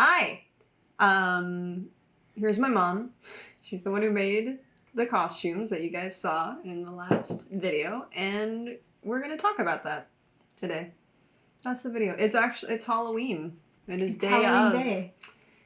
Hi. Here's my mom. She's the one who made the costumes that you guys saw in the last video, and we're gonna talk about that today. That's the video. It's Halloween. It is Halloween day.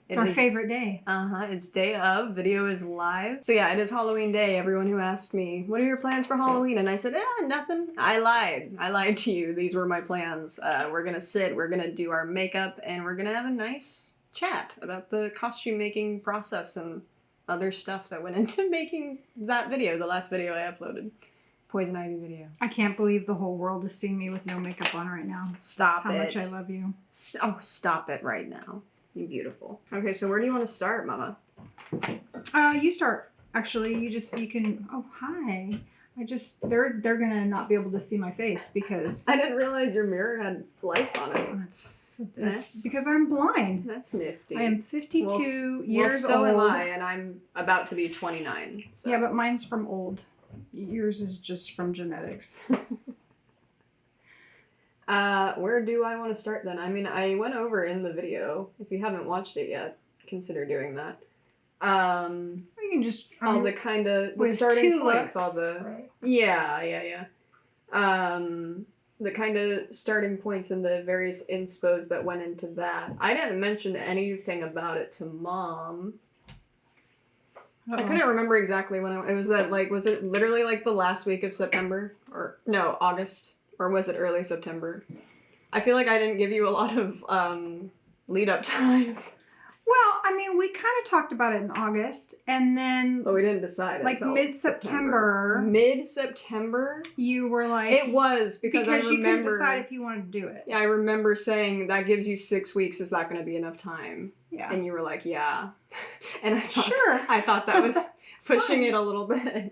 It's our favorite day. It's day of. Video is live. So yeah, it is Halloween day. Everyone who asked me, what are your plans for Halloween? And I said, nothing. I lied to you. These were my plans. We're gonna sit, we're gonna do our makeup, and we're gonna have a nice chat about the costume making process and other stuff that went into making that video, the last video I uploaded. Poison Ivy video. I can't believe the whole world is seeing me with no makeup on right now. Stop That's it. how much I love you. Oh, stop it right now. You beautiful. Okay, so where do you want to start, Mama? You start. Actually, you can. Oh, hi. They're gonna not be able to see my face because I didn't realize your mirror had lights on it. It's because I'm blind. That's nifty. I am 52 years old. So am I, and I'm about to be 29. So. Yeah, but mine's from old. Yours is just from genetics. Where do I want to start then? I mean, I went over in the video. If you haven't watched it yet, consider doing that. You can just all the kind of the starting points, all the right. Yeah. The kind of starting points and the various inspos that went into that. I didn't mention anything about it to Mom. I couldn't remember exactly when it was that, like, was it literally like the last week of September? Or no, August? Or was it early September? I feel like I didn't give you a lot of lead up time. Well, I mean, we kind of talked about it in August, and then... But we didn't decide like mid-September. Mid-September? You were like... It was, because I remember... you couldn't decide if you wanted to do it. Yeah, I remember saying, that gives you 6 weeks, is that going to be enough time? Yeah. And you were like, yeah. And I thought that was pushing it a little bit.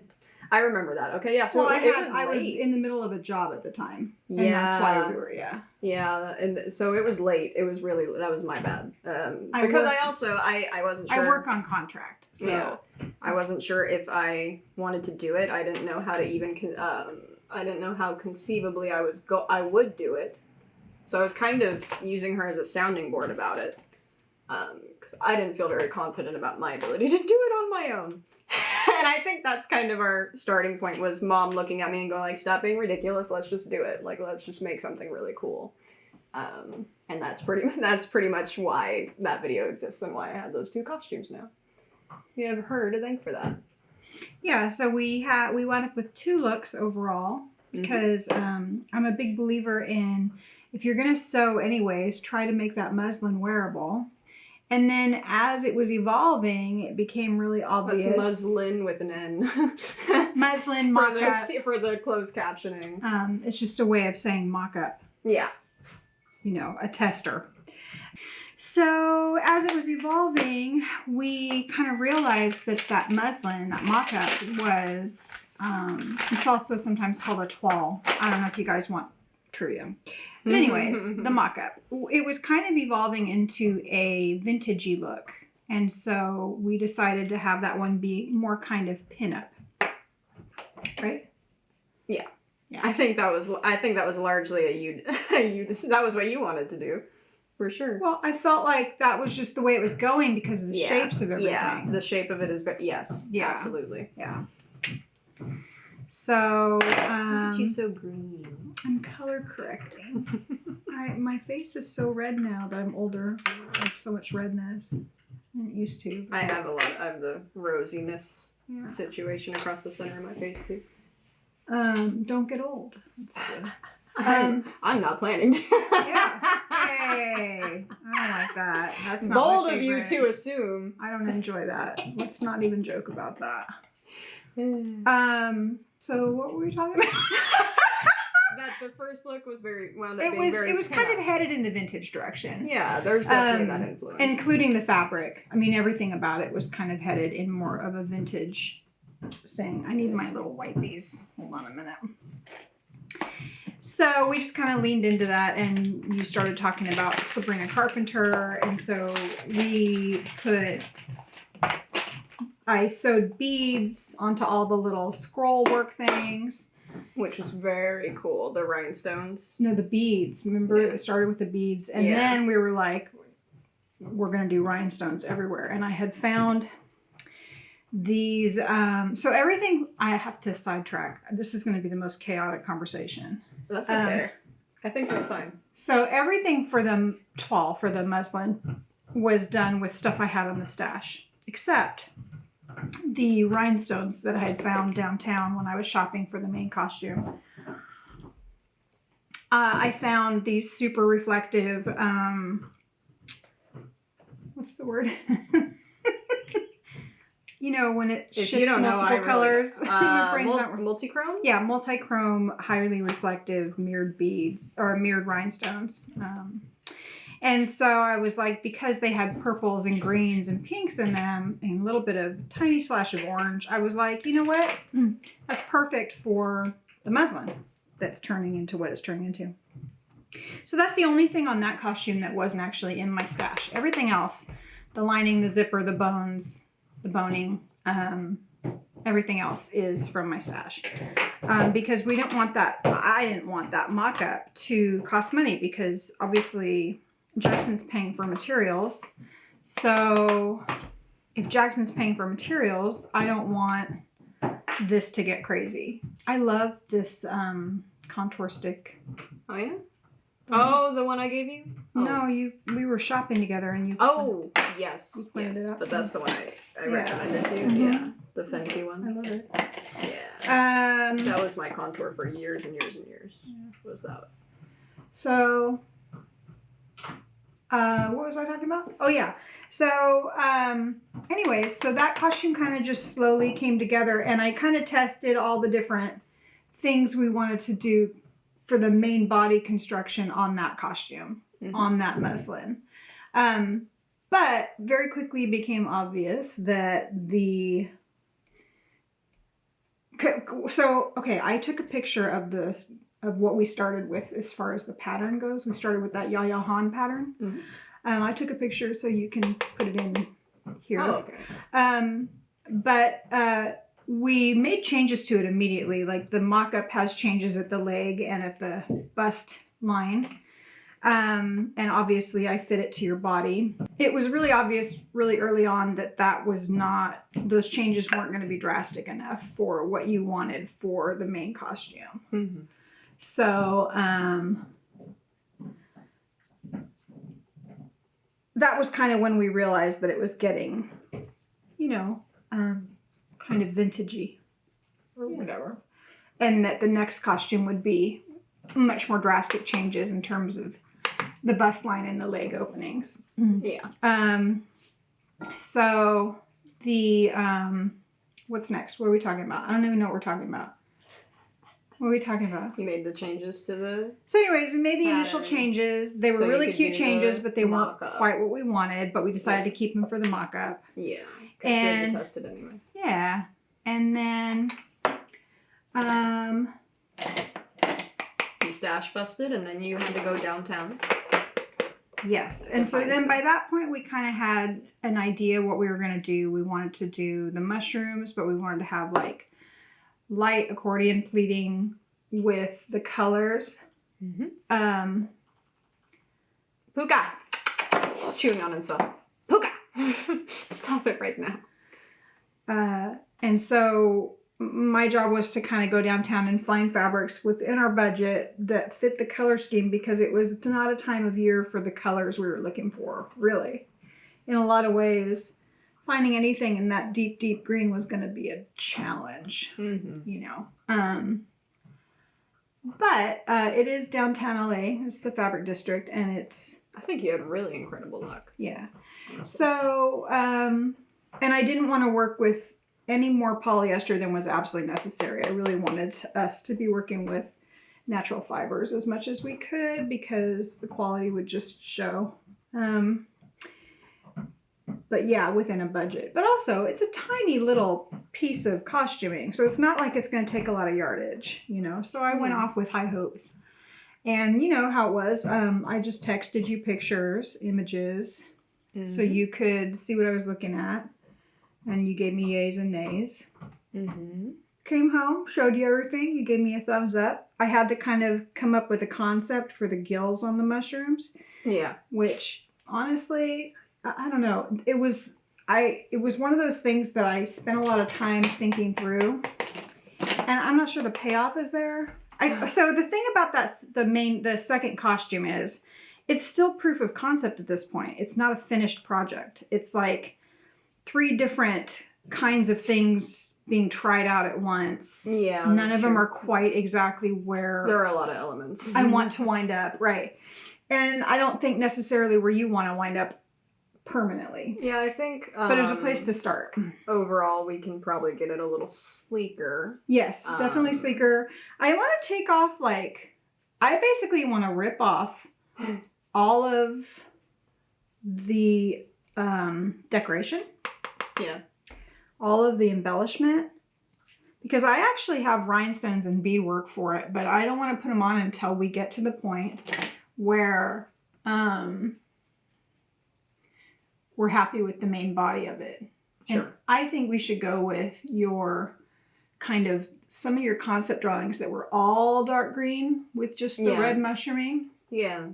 I remember that. Okay, yeah. So I was in the middle of a job at the time. And that's why we were, Yeah, and so it was late. It was really, that was my bad. Because I wasn't sure. I work on contract, so. Yeah, I wasn't sure if I wanted to do it. I didn't know how to even, I didn't know how conceivably I would do it. So I was kind of using her as a sounding board about it. Because I didn't feel very confident about my ability to do it on my own. And I think that's kind of our starting point, was Mom looking at me and going like, stop being ridiculous, let's just do it. Like, let's just make something really cool. And that's pretty much why that video exists and why I have those 2 costumes now. You have her to thank for that. Yeah, so we wound up with 2 looks overall because I'm a big believer in, if you're going to sew anyways, try to make that muslin wearable. And then as it was evolving, it became really obvious. That's muslin with an N. Muslin mock-up. For the closed captioning. It's just a way of saying mock-up. Yeah. You know, a tester. So as it was evolving, we kind of realized that muslin, that mock-up was, it's also sometimes called a toile. I don't know if you guys want trivia. But anyways, the mock-up. It was kind of evolving into a vintagey look. And so we decided to have that one be more kind of pin-up. Right? Yeah. I think that was largely that was what you wanted to do. For sure. Well, I felt like that was just the way it was going because of the shapes of everything. Yeah, the shape of it is yes. Yeah. Absolutely. Yeah. So, look at you so green. I'm color correcting. My face is so red now that I'm older. I have so much redness. I didn't used to. I have the rosiness situation across the center of my face too. Don't get old. I'm not planning to. Yeah. Hey, I don't like that. That's not bold of you to assume. I don't enjoy that. Let's not even joke about that. So what were we talking about? That the first look was very It was kind of headed in the vintage direction. Yeah, there's definitely that influence. Including the fabric. I mean, everything about it was kind of headed in more of a vintage thing. I need my little wipies. Hold on a minute. So we just kind of leaned into that, and you started talking about Sabrina Carpenter, and so I sewed beads onto all the little scroll work things. Which was very cool. The rhinestones. No, the beads. Remember, it started with the beads. And then we were like, we're going to do rhinestones everywhere. And I had found these, so everything, I have to sidetrack. This is going to be the most chaotic conversation. That's okay. I think that's fine. So everything for the toile, for the muslin, was done with stuff I had on the stash, except the rhinestones that I had found downtown when I was shopping for the main costume. I found these super reflective, what's the word? You know, when it If shifts you don't know, multiple colors. My brain's not- multi-chrome? Yeah, multi-chrome, highly reflective mirrored beads, or mirrored rhinestones. And so I was like, because they had purples and greens and pinks in them, and a little bit of tiny splash of orange, I was like, you know what? That's perfect for the muslin that's turning into what it's turning into. So that's the only thing on that costume that wasn't actually in my stash. Everything else, the lining, the zipper, the bones, the boning, everything else is from my stash. Because we didn't want that, I didn't want that mock-up to cost money, because obviously Jackson's paying for materials. So if Jackson's paying for materials, I don't want this to get crazy. I love this contour stick. Oh, yeah? Oh, the one I gave you? Oh. No, we were shopping together and you. Oh, yes. You pointed it out But to that's me. the one I Yeah. recommended to you. Mhm. Yeah. The Fenty I one. love it. Yeah. That was my contour for years and years and years. Was that? So, what was I talking about? Oh, yeah. So, anyways, so that costume kind of just slowly came together, and I kind of tested all the different things we wanted to do for the main body construction on that costume, on that muslin. But very quickly it became obvious that I took a picture of what we started with as far as the pattern goes. We started with that Yaya Han pattern. Mm-hmm. I took a picture so you can put it in here. Oh, okay. But we made changes to it immediately. Like the mock-up has changes at the leg and at the bust line. And obviously I fit it to your body. It was really obvious really early on that was not, those changes weren't going to be drastic enough for what you wanted for the main costume. Mm-hmm. So, that was kind of when we realized that it was getting, kind of vintagey or whatever. And that the next costume would be much more drastic changes in terms of the bust line and the leg openings. Yeah. So the, what's next? What are we talking about? I don't even know what we're talking about. What are we talking about? You made the changes to the... So anyways, we made the pattern. initial changes. They were So you really could cute do changes, the but they weren't mock-up. quite what we wanted, but we decided to keep them for the mock-up. Yeah. Because we had And- to test it anyway. Yeah. And then, You stash busted and then you had to go downtown. yes. And so find then some. by that point, we kind of had an idea what we were going to do. We wanted to do the mushrooms, but we wanted to have like light accordion pleating with the colors. Mm-hmm. Puka! He's chewing on himself. Puka! Stop it right now. And so my job was to kind of go downtown and find fabrics within our budget that fit the color scheme, because it was not a time of year for the colors we were looking for, really. In a lot of ways, finding anything in that deep, deep green was going to be a challenge, But it is downtown LA. It's the fabric district, and it's... I think you had really incredible luck. Yeah. Honestly. So, and I didn't want to work with any more polyester than was absolutely necessary. I really wanted us to be working with natural fibers as much as we could, because the quality would just show. But yeah, within a budget. But also, it's a tiny little piece of costuming, so it's not like it's going to take a lot of yardage, So I went off with high hopes. And you know how it was. I just texted you pictures, images, so you could see what I was looking at. And you gave me yays and nays. Mm-hmm. Came home, showed you everything. You gave me a thumbs up. I had to kind of come up with a concept for the gills on the mushrooms. Yeah. Which, honestly, I don't know. It was one of those things that I spent a lot of time thinking through, and I'm not sure the payoff is there. So the thing about the second costume is, it's still proof of concept at this point. It's not a finished project. It's like 3 different kinds of things being tried out at once. Yeah. None of them are quite exactly where there are a lot of elements I want to wind up, right? And I don't think necessarily where you want to wind up permanently. Yeah, I think. But there's a place to start. Overall, we can probably get it a little sleeker. Yes, definitely sleeker. I want to take off, I basically want to rip off all of the decoration. Yeah. All of the embellishment. Because I actually have rhinestones and beadwork for it, but I don't want to put them on until we get to the point where we're happy with the main body of it. Sure. And I think we should go with some of your concept drawings that were all dark green with just the red mushrooming. Yeah.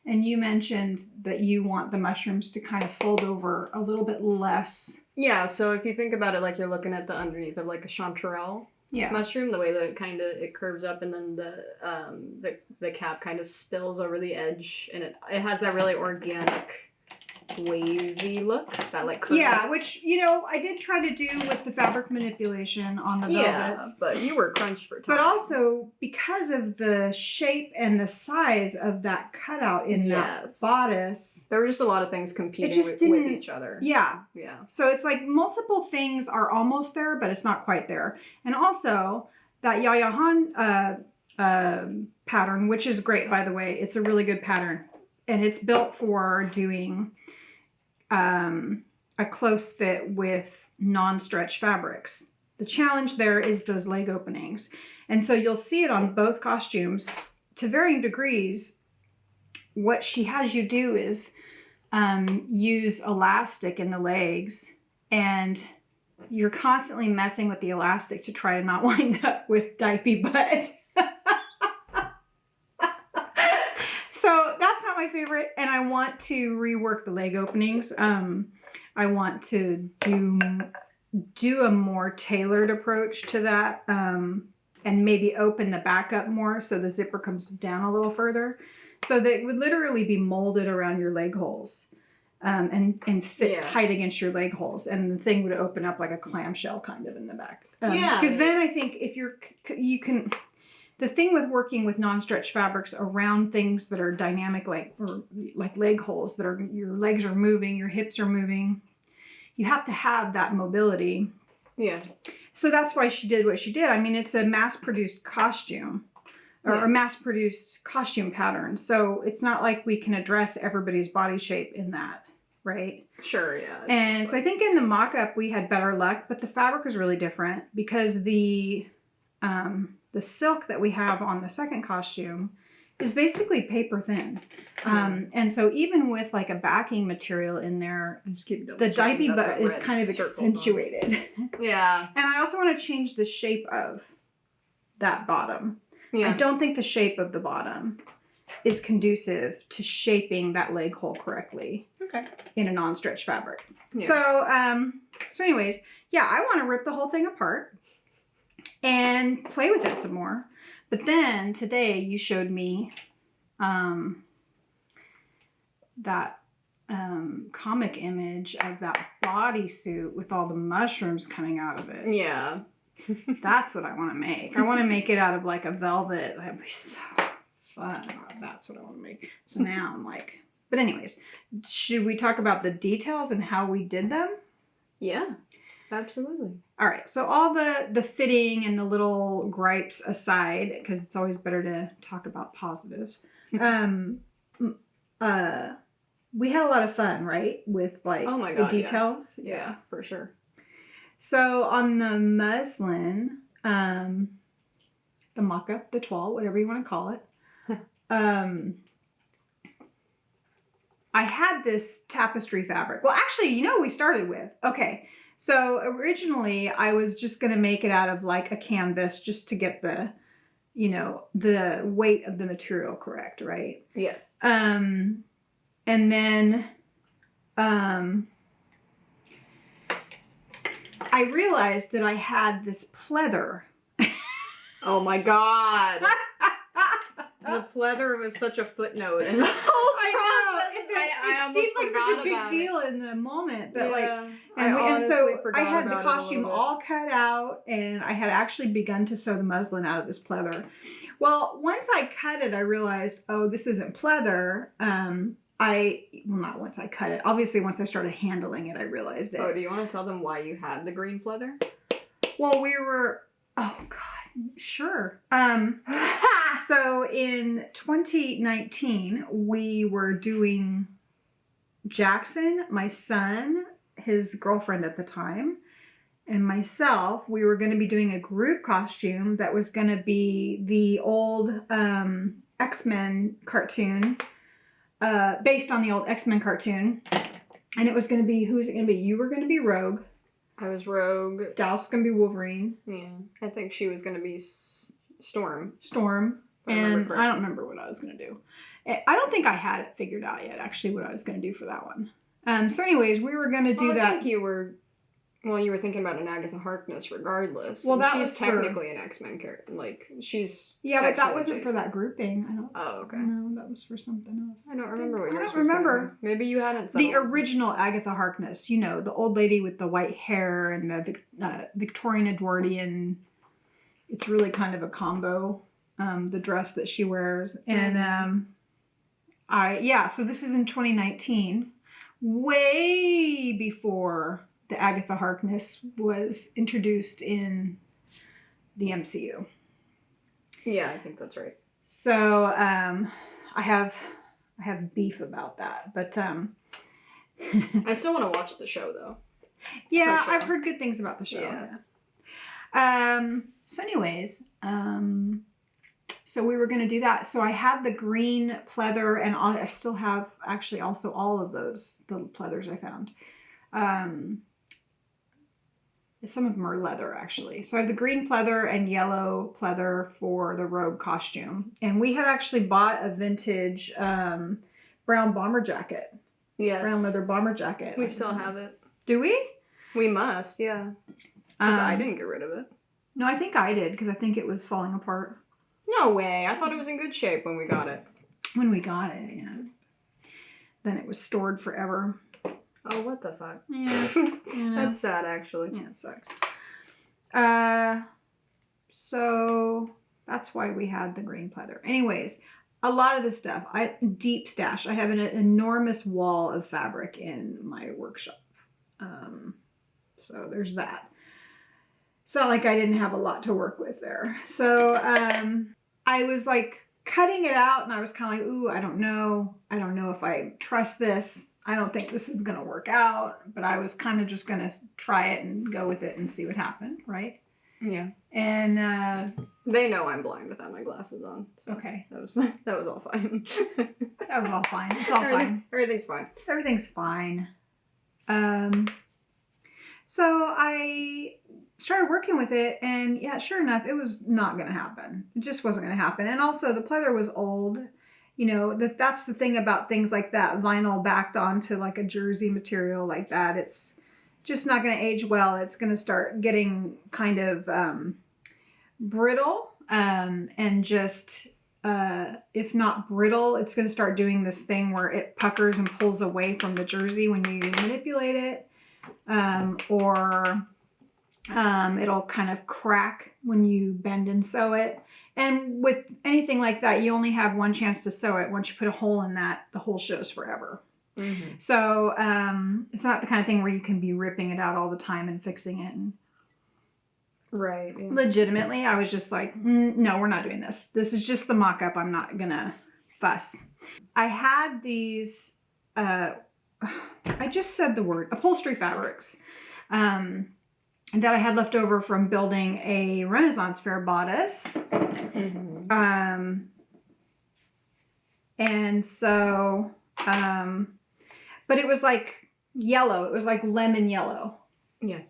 And you mentioned that you want the mushrooms to kind of fold over a little bit less. Yeah, so if you think about it like you're looking at the underneath of like a chanterelle mushroom, the way that it curves up, and then the cap kind of spills over the edge, and it has that really organic, wavy look, that like curve. Yeah, which I did try to do with the fabric manipulation on the velvets. But you were crunched for time. But also because of the shape and the size of that cutout in that bodice, there were just a lot of things competing with each other. Yeah. Yeah. So it's like multiple things are almost there, but it's not quite there. And also that Yaya Han pattern, which is great, by the way. It's a really good pattern. And it's built for doing a close fit with non-stretch fabrics. The challenge there is those leg openings. And so you'll see it on both costumes to varying degrees. What she has you do is use elastic in the legs, and you're constantly messing with the elastic to try to not wind up with dipey butt. So that's not my favorite, and I want to rework the leg openings. I want to do a more tailored approach to that, and maybe open the back up more so the zipper comes down a little further, so that it would literally be molded around your leg holes, and fit tight against your leg holes, and the thing would open up like a clamshell kind of in the back. Because then I think if you can. The thing with working with non-stretch fabrics around things that are dynamic, like leg holes, that are, your legs are moving, your hips are moving, you have to have that mobility. Yeah. So that's why she did what she did. I mean, it's a mass-produced costume, or a mass-produced costume pattern. So it's not like we can address everybody's body shape in that, right? Sure, yeah. And so I think in the mock-up we had better luck, but the fabric was really different because the silk that we have on the second costume is basically paper thin. And so even with like a backing material in there, the dipey butt is kind of accentuated. Yeah. And I also want to change the shape of that bottom. Yeah. I don't think the shape of the bottom is conducive to shaping that leg hole correctly. Okay. In a non-stretch fabric. Yeah. So anyways, yeah, I want to rip the whole thing apart and play with it some more. But then today you showed me that comic image of that bodysuit with all the mushrooms coming out of it. Yeah. That's what I want to make. I want to make it out of like a velvet. That'd be so fun. That's what I want to make. So now I'm like, but anyways, should we talk about the details and how we did them? Yeah. Absolutely. All right. So all the fitting and the little gripes aside, because it's always better to talk about positives. We had a lot of fun, right? With like the details. Yeah, for sure. So on the muslin, the mock-up, the toile, whatever you want to call it, I had this tapestry fabric. Well, actually, you know what we started with? Okay. So originally I was just going to make it out of like a canvas just to get the weight of the material correct, right? Yes. And then I realized that I had this pleather. Oh my god. The pleather was such a footnote in the whole process. It seemed like such a big deal in the moment, but and so I had the costume all cut out, and I had actually begun to sew the muslin out of this pleather. Well, once I cut it, I realized, oh, this isn't pleather. Not once I cut it. Obviously, once I started handling it, I realized it. Oh, do you want to tell them why you had the green pleather? Well, oh God, sure. So in 2019, we were doing Jackson, my son, his girlfriend at the time, and myself. We were going to be doing a group costume that was going to be the old X-Men cartoon, based on the old X-Men cartoon. And it was going to be, who was it going to be? You were going to be Rogue. I was Rogue. Dallas was going to be Wolverine. Yeah. I think she was going to be Storm. And I don't remember what I was going to do. I don't think I had it figured out yet, actually, what I was going to do for that one. So anyways, we were going to do that. I think you were thinking about an Agatha Harkness regardless. Well, that she's was technically an X-Men character. Like, she's... Yeah, but X-Men that wasn't adjacent. for that grouping. Oh, okay. No, that was for something else. I don't remember what yours I don't was remember. gonna be. Maybe you hadn't The original Agatha Harkness, you know, the old lady with the white hair and the Victorian Edwardian. It's really kind of a combo, the dress that she wears. And so this is in 2019, way before the Agatha Harkness was introduced in the MCU. Yeah, I think that's right. So I have beef about that, but I still want to watch the show though. Yeah, I've heard good things about the show. Yeah. So anyways, so we were going to do that. So I had the green pleather, and I still have actually also all of those little pleathers I found. Some of them are leather, actually. So I have the green pleather and yellow pleather for the Rogue costume. And we had actually bought a vintage brown bomber jacket. Yes. Brown leather bomber jacket. We still have it. Do we? We must, yeah. Because I didn't get rid of it. No, I think I did, because I think it was falling apart. No way. I thought it was in good shape when we got it. When we got it, yeah. Then it was stored forever. Oh, what the fuck? Yeah. That's sad, actually. Yeah, it sucks. So that's why we had the green pleather. Anyways, a lot of the stuff, deep stash. I have an enormous wall of fabric in my workshop. So there's that. It's not like I didn't have a lot to work with there. So I was like cutting it out, and I was kind of like, ooh, I don't know if I trust this. I don't think this is going to work out, but I was kind of just going to try it and go with it and see what happened, right? Yeah. And they know I'm blind without my glasses on. So okay. That was all fine. That was all fine. It's all fine. Everything's fine. Everything's fine. So I started working with it, and yeah, sure enough, it was not going to happen. It just wasn't going to happen. And also the pleather was old. You know, that's the thing about things like that, vinyl backed onto like a jersey material like that. It's just not going to age well. It's going to start getting kind of brittle, and just, if not brittle, it's going to start doing this thing where it puckers and pulls away from the jersey when you manipulate it, or it'll kind of crack when you bend and sew it. And with anything like that, you only have one chance to sew it. Once you put a hole in that, the hole shows forever. Mm-hmm. So it's not the kind of thing where you can be ripping it out all the time and fixing it. And right. Yeah. Legitimately, I was just like, no, we're not doing this. This is just the mock-up. I'm not going to fuss. I had these, I just said the word, upholstery fabrics. That I had left over from building a Renaissance Fair bodice. Mm-hmm. And so, but it was like yellow. It was like lemon yellow. Yes.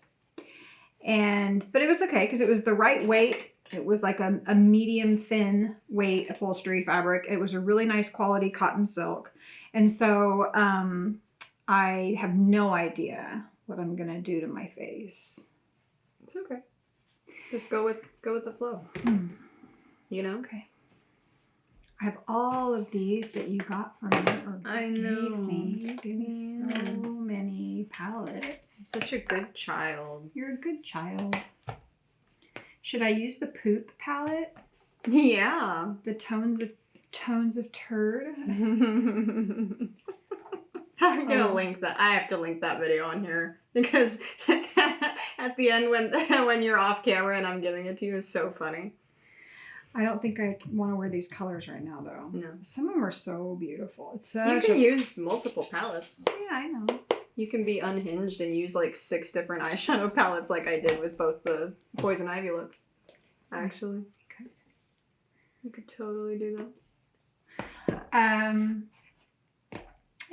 But it was okay because it was the right weight. It was like a medium thin weight upholstery fabric. It was a really nice quality cotton silk. And so, I have no idea what I'm gonna do to my face. It's okay. Just go with the flow. You know? Okay. I have all of these that you got from me or I gave know. me. You gave me so many palettes. Such a good child. You're a good child. Should I use the poop palette? Yeah. The tones of turd. I'm gonna link that. I have to link that video on here because at the end when you're off camera and I'm giving it to you is so funny. I don't think I want to wear these colors right now, though. No. Some of them are so beautiful. It's You can use multiple palettes. Yeah, I know. You can be unhinged and use like 6 different eyeshadow palettes like I did with both the Poison Ivy looks. Actually. Okay. You could totally do that.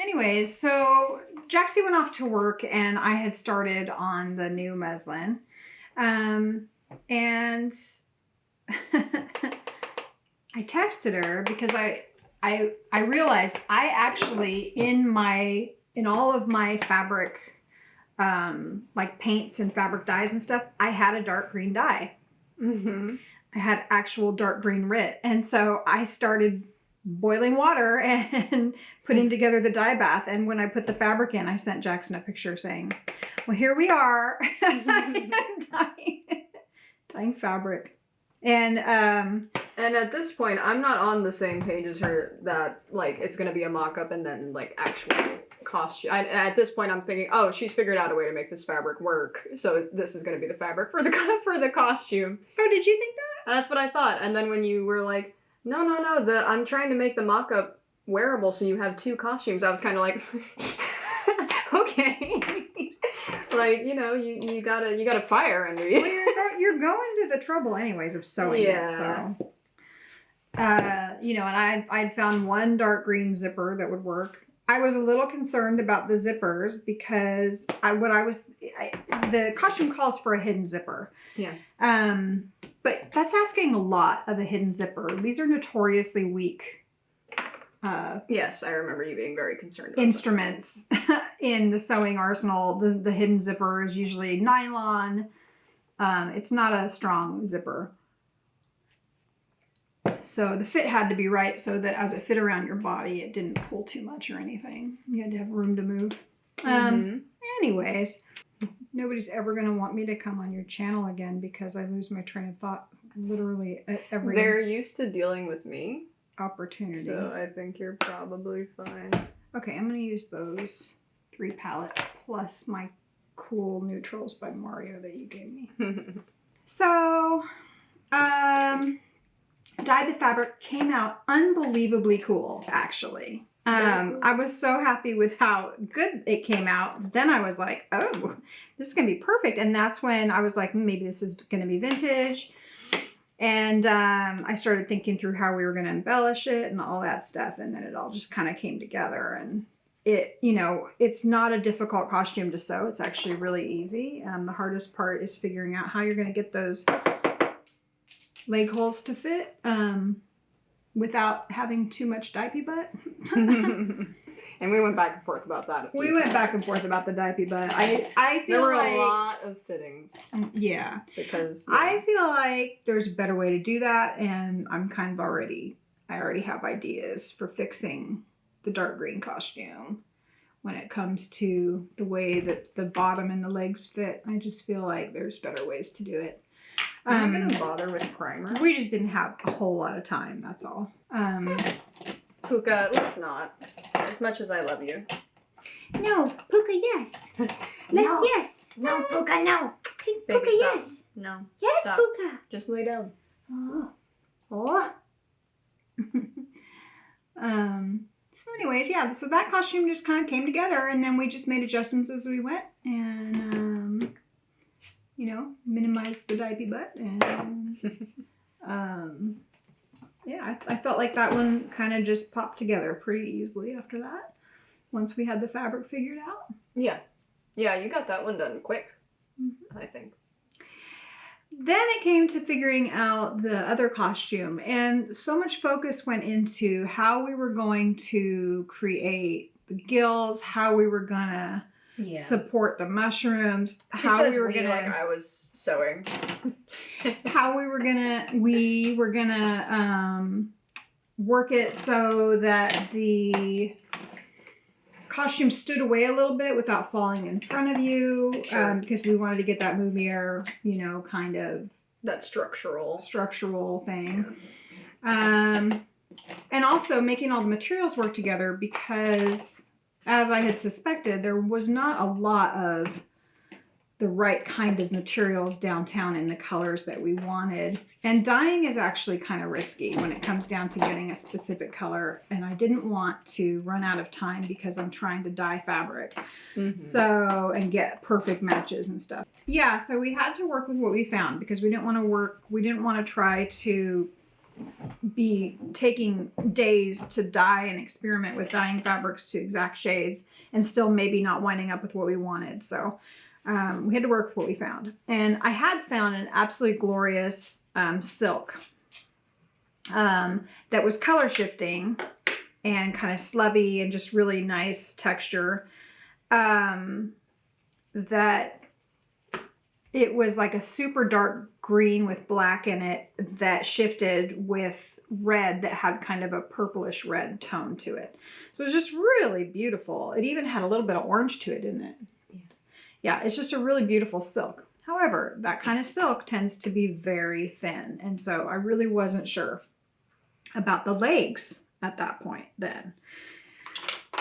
Anyways, so Jaxie went off to work and I had started on the new muslin. And I texted her because I realized I actually in all of my fabric like paints and fabric dyes and stuff, I had a dark green dye. Mm-hmm. I had actual dark green RIT. And so I started boiling water and putting together the dye bath. And when I put the fabric in, I sent Jackson a picture saying, well, here we are dyeing fabric. And at this point, I'm not on the same page as her that like it's gonna be a mock-up and then like actual costume. At this point, I'm thinking, oh, she's figured out a way to make this fabric work, so this is gonna be the fabric for the costume. Oh, did you think that? That's what I thought. And then when you were like, no, I'm trying to make the mock-up wearable, so you have 2 costumes. I was kind of like, okay. Like, you know, you gotta fire under you. Well, you're going to the trouble anyways of sewing it, so. You know, and I'd found one dark green zipper that would work. I was a little concerned about the zippers because the costume calls for a hidden zipper. Yeah. But that's asking a lot of a hidden zipper. These are notoriously weak. Yes, I remember you being very concerned about instruments in the sewing arsenal. The hidden zipper is usually nylon. It's not a strong zipper. So the fit had to be right so that as it fit around your body, it didn't pull too much or anything. You had to have room to move. Anyways, nobody's ever going to want me to come on your channel again because I lose my train of thought literally at every They're used to dealing with me. Opportunity. So I think you're probably fine. Okay, I'm going to use those 3 palettes plus my cool neutrals by Mario that you gave me. So, dyed the fabric, came out unbelievably cool, actually. Cool. I was so happy with how good it came out. Then I was like, oh, this is going to be perfect. And that's when I was like, maybe this is going to be vintage. And I started thinking through how we were going to embellish it and all that stuff. And then it all just kind of came together. And it, you know, it's not a difficult costume to sew. It's actually really easy. The hardest part is figuring out how you're going to get those leg holes to fit without having too much diaper butt. And we went back and forth about that. We went back and forth about the diaper butt. I feel there were like a lot of fittings. Yeah. Because I feel like there's a better way to do that, and I'm kind of I already have ideas for fixing the dark green costume when it comes to the way that the bottom and the legs fit. I just feel like there's better ways to do it. I'm not gonna bother with primer. We just didn't have a whole lot of time, that's all. Puka, let's not. As much as I love you. No, Puka, yes. No. Yes. No, Puka, no. Baby, Puka, stop. yes. No. Yes, Stop. Puka. Just lay down. Oh. Oh. So anyways, yeah, so that costume just kind of came together, and then we just made adjustments as we went, and you know, minimized the diaper butt, and yeah, I felt like that one kind of just popped together pretty easily after that, once we had the fabric figured out. Yeah. Yeah, you got that one done quick, I think. Then it came to figuring out the other costume, and so much focus went into how we were going to create the gills, how we were gonna support the mushrooms, She how says we were gonna like I was sewing. how we were gonna work it so that the costume stood away a little bit without falling in front of you, Sure. because we wanted to get that Mouliere, kind of That structural thing. And also making all the materials work together, because as I had suspected, there was not a lot of the right kind of materials downtown in the colors that we wanted. And dyeing is actually kind of risky when it comes down to getting a specific color. And I didn't want to run out of time because I'm trying to dye fabric. So, and get perfect matches and stuff. Yeah, so we had to work with what we found, because we didn't want to try to be taking days to dye and experiment with dyeing fabrics to exact shades and still maybe not winding up with what we wanted. So we had to work with what we found. And I had found an absolutely glorious silk that was color shifting and kind of slubby and just really nice texture. That it was like a super dark green with black in it that shifted with red that had kind of a purplish red tone to it. So it was just really beautiful. It even had a little bit of orange to it, didn't it? Yeah, it's just a really beautiful silk. However, that kind of silk tends to be very thin. And so I really wasn't sure about the legs at that point then.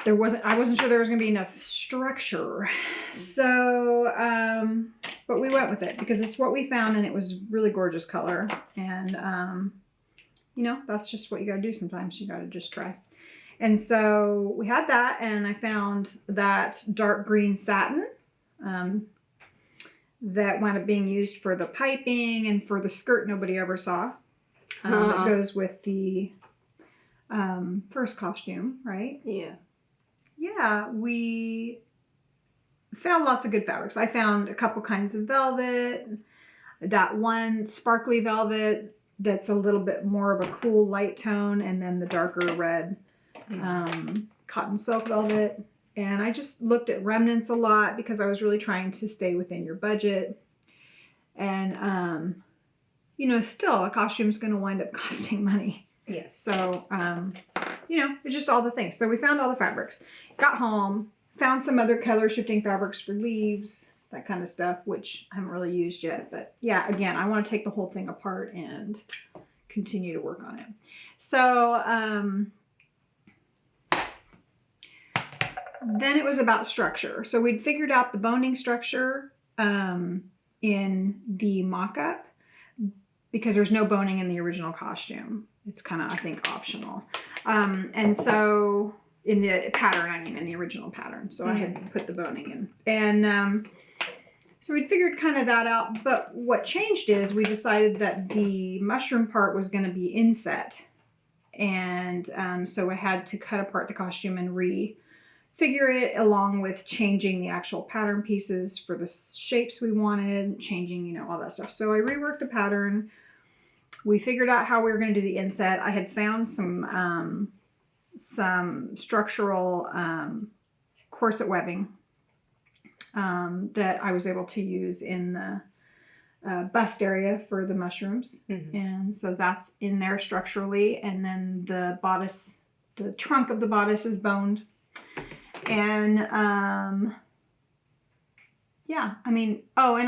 I wasn't sure there was going to be enough structure. So, but we went with it because it's what we found and it was really gorgeous color. And, that's just what you got to do sometimes. You got to just try. And so we had that, and I found that dark green satin that wound up being used for the piping and for the skirt nobody ever saw. That goes with the first costume, right? Yeah. Yeah, we found lots of good fabrics. I found a couple kinds of velvet, that one sparkly velvet that's a little bit more of a cool light tone, and then the darker red cotton silk velvet. And I just looked at remnants a lot because I was really trying to stay within your budget. And, still a costume's going to wind up costing money. Yes. So, it's just all the things. So we found all the fabrics, got home, found some other color shifting fabrics for leaves, that kind of stuff, which I haven't really used yet. But yeah, again, I want to take the whole thing apart and continue to work on it. So, then it was about structure. So we'd figured out the boning structure in the mock-up because there's no boning in the original costume. It's kind of, I think, optional. And so in the pattern, in the original pattern. So I had put the boning in. And so we'd figured kind of that out. But what changed is we decided that the mushroom part was going to be inset. And so I had to cut apart the costume and figure it, along with changing the actual pattern pieces for the shapes we wanted, changing, all that stuff. So I reworked the pattern. We figured out how we were going to do the inset. I had found some structural corset webbing that I was able to use in the bust area for the mushrooms. And so that's in there structurally. And then the bodice, the trunk of the bodice is boned. And, and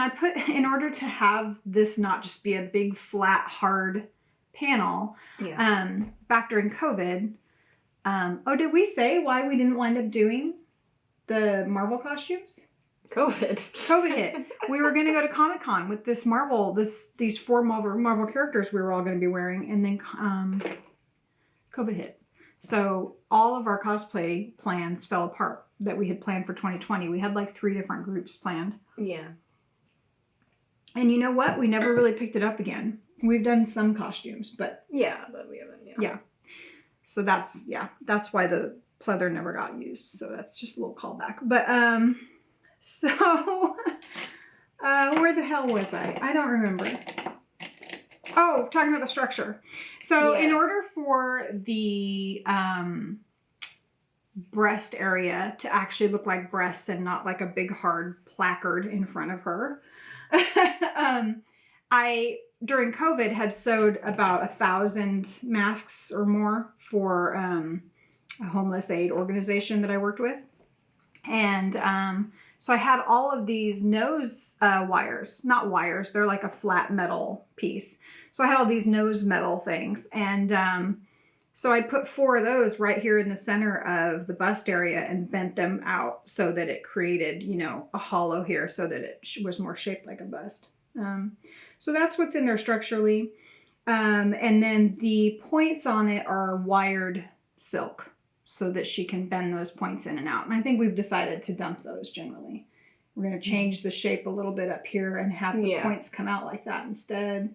I put, in order to have this not just be a big, flat, hard panel, back during COVID, did we say why we didn't wind up doing the Marvel costumes? COVID hit. We were going to go to Comic-Con with this these 4 Marvel characters we were all going to be wearing, and then COVID hit. So all of our cosplay plans fell apart that we had planned for 2020. We had like 3 different groups planned. Yeah. And you know what? We never really picked it up again. We've done some costumes, but... Yeah, but we haven't, Yeah. So that's why the pleather never got used. So that's just a little callback. But, where the hell was I? I don't remember. Oh, talking about the structure. So in order for the breast area to actually look like breasts and not like a big hard placard in front of her. I, during COVID, had sewed about 1,000 masks or more for a homeless aid organization that I worked with. And so I had all of these nose wires, not wires, they're like a flat metal piece. So I had all these nose metal things. And so I put 4 of those right here in the center of the bust area and bent them out so that it created, you know, a hollow here so that it was more shaped like a bust. So that's what's in there structurally. And then the points on it are wired silk so that she can bend those points in and out. And I think we've decided to dump those generally. We're going to change the shape a little bit up here and have the points come out like that instead.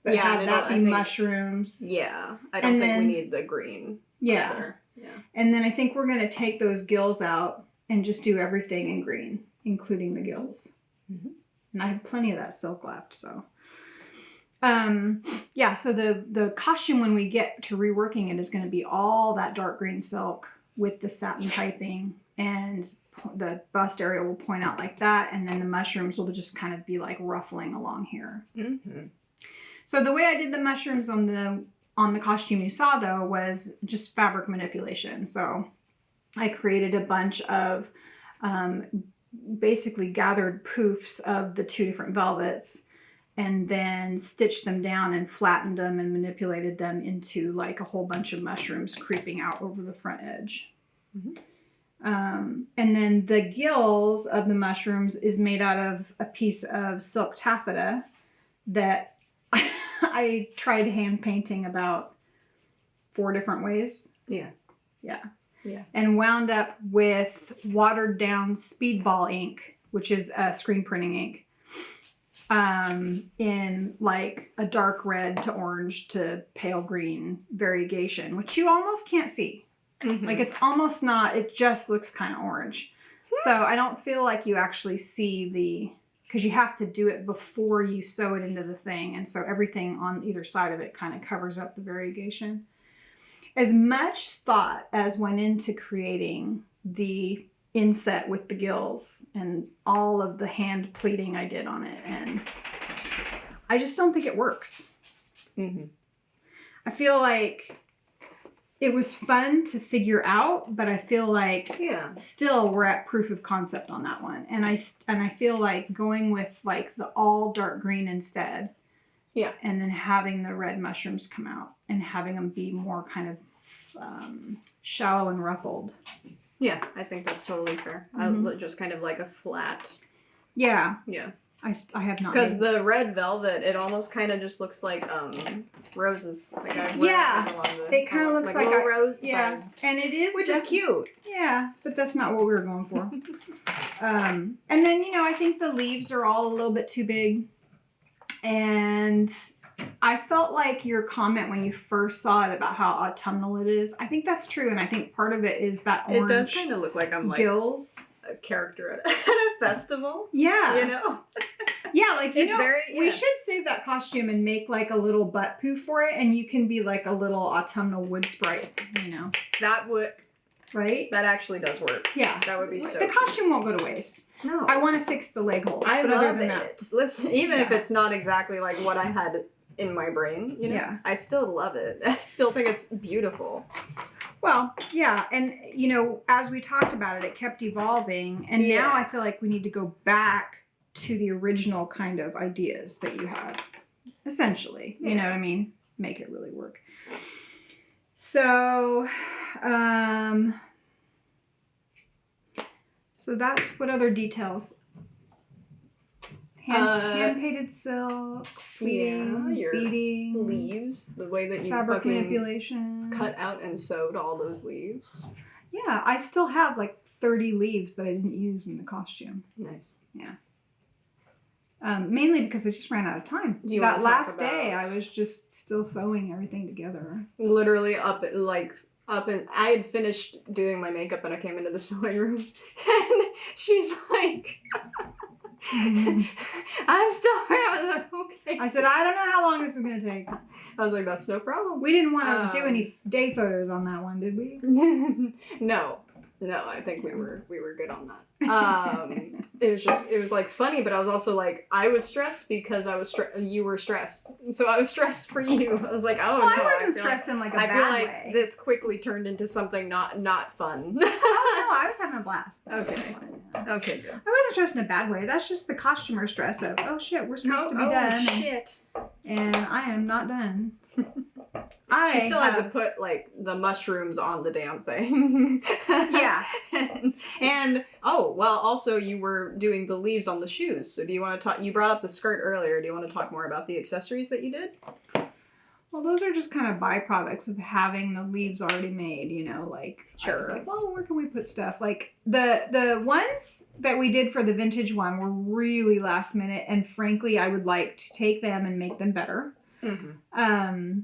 But have that be mushrooms. Yeah. I don't think we need the green. Yeah. Either. Yeah. And then I think we're going to take those gills out and just do everything in green, including the gills. Mm-hmm. And I have plenty of that silk left, so. Yeah, so the costume when we get to reworking it is going to be all that dark green silk with the satin piping, and the bust area will point out like that, and then the mushrooms will just kind of be like ruffling along here. Mm-hmm. So the way I did the mushrooms on the costume you saw though was just fabric manipulation. So I created a bunch of basically gathered poofs of the 2 different velvets and then stitched them down and flattened them and manipulated them into like a whole bunch of mushrooms creeping out over the front edge. Mm-hmm. And then the gills of the mushrooms is made out of a piece of silk taffeta that I tried hand painting about 4 different ways. Yeah. And wound up with watered down speedball ink, which is screen printing ink, in like a dark red to orange to pale green variegation, which you almost can't see. Mm-hmm. Like it's almost not, it just looks kind of orange. So I don't feel like you actually see because you have to do it before you sew it into the thing. And so everything on either side of it kind of covers up the variegation. As much thought as went into creating the inset with the gills and all of the hand pleating I did on it. And I just don't think it works. Mm-hmm. I feel like it was fun to figure out, but I feel like still we're at proof of concept on that one. And I feel like going with like the all dark green instead. Yeah. And then having the red mushrooms come out and having them be more kind of shallow and ruffled. Yeah, I think that's totally fair. Mm-hmm. Just kind of like a flat. Yeah. Yeah. I have not. Because the red velvet, it almost kind of just looks like roses. Like it kind of looks like little rose buds. And it is, which is cute. Yeah, but that's not what we were going for. And then I think the leaves are all a little bit too big, and I felt like your comment when you first saw it about how autumnal it is. I think that's true, and I think part of it is that orange. It does kind of look like I'm gills. A character at a festival. Yeah. Yeah, like we should save that costume and make like a little butt poof for it, and you can be like a little autumnal wood sprite, That would right? That actually does work. Yeah. That would be so The costume won't go to waste. No. I want to fix the leg holes. I but love other than it. That, listen, even if it's not exactly like what I had in my brain, I still love it. I still think it's beautiful. Well, yeah, and as we talked about it, it kept evolving, and now I feel like we need to go back to the original kind of ideas that you had, essentially. You know what I mean? Make it really work. So, so that's what other details. Hand painted silk, pleating, beading, leaves, the way that you fabric manipulation, cut out and sewed all those leaves. Yeah, I still have like 30 leaves that I didn't use in the costume. Nice. Yeah. Mainly because I just ran out of time. That last day, I was just still sewing everything together. Literally up and I had finished doing my makeup and I came into the sewing room and she's like, I'm still here. I was like, okay. I said, I don't know how long this is going to take. I was like, that's no problem. We didn't want to do any day photos on that one, did we? No. No, I think we were good on that. It was like funny, but I was also like, I was stressed because you were stressed, so I was stressed for you. I was like, oh Well, no, I wasn't stressed in like a bad way. This quickly turned into something not fun. Oh no, I was having a blast. Okay. Okay, good. I wasn't stressed in a bad way. That's just the costumer stress of, oh shit, we're supposed to be done. Shit. And I am not done. She still had to put like the mushrooms on the damn thing. Yeah. and oh well, also you were doing the leaves on the shoes. So do you want to talk? You brought up the skirt earlier. Do you want to talk more about the accessories that you did? Well, those are just kind of byproducts of having the leaves already made, you know, like I was like, well, where can we put stuff? Like the ones that we did for the vintage one were really last minute, and frankly, I would like to take them and make them better. Mm-hmm.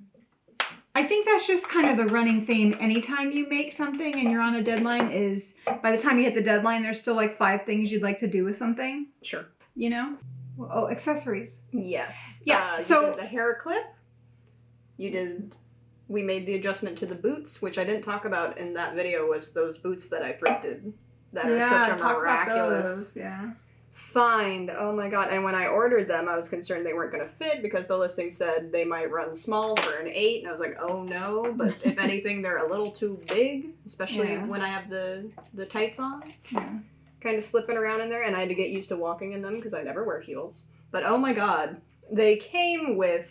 I think that's just kind of the running theme. Anytime you make something and you're on a deadline, is by the time you hit the deadline, there's still like 5 things you'd like to do with something. Sure. You know? Oh, accessories. Yes. Yeah. So the hair clip. We made the adjustment to the boots, which I didn't talk about in that video, was those boots that I thrifted that are such a miraculous find. Oh my god. And when I ordered them, I was concerned they weren't going to fit because the listing said they might run small for an 8, and I was like, oh no, but if anything, they're a little too big, especially when I have the tights on. Yeah. Kind of slipping around in there, and I had to get used to walking in them because I never wear heels. But oh my god, they came with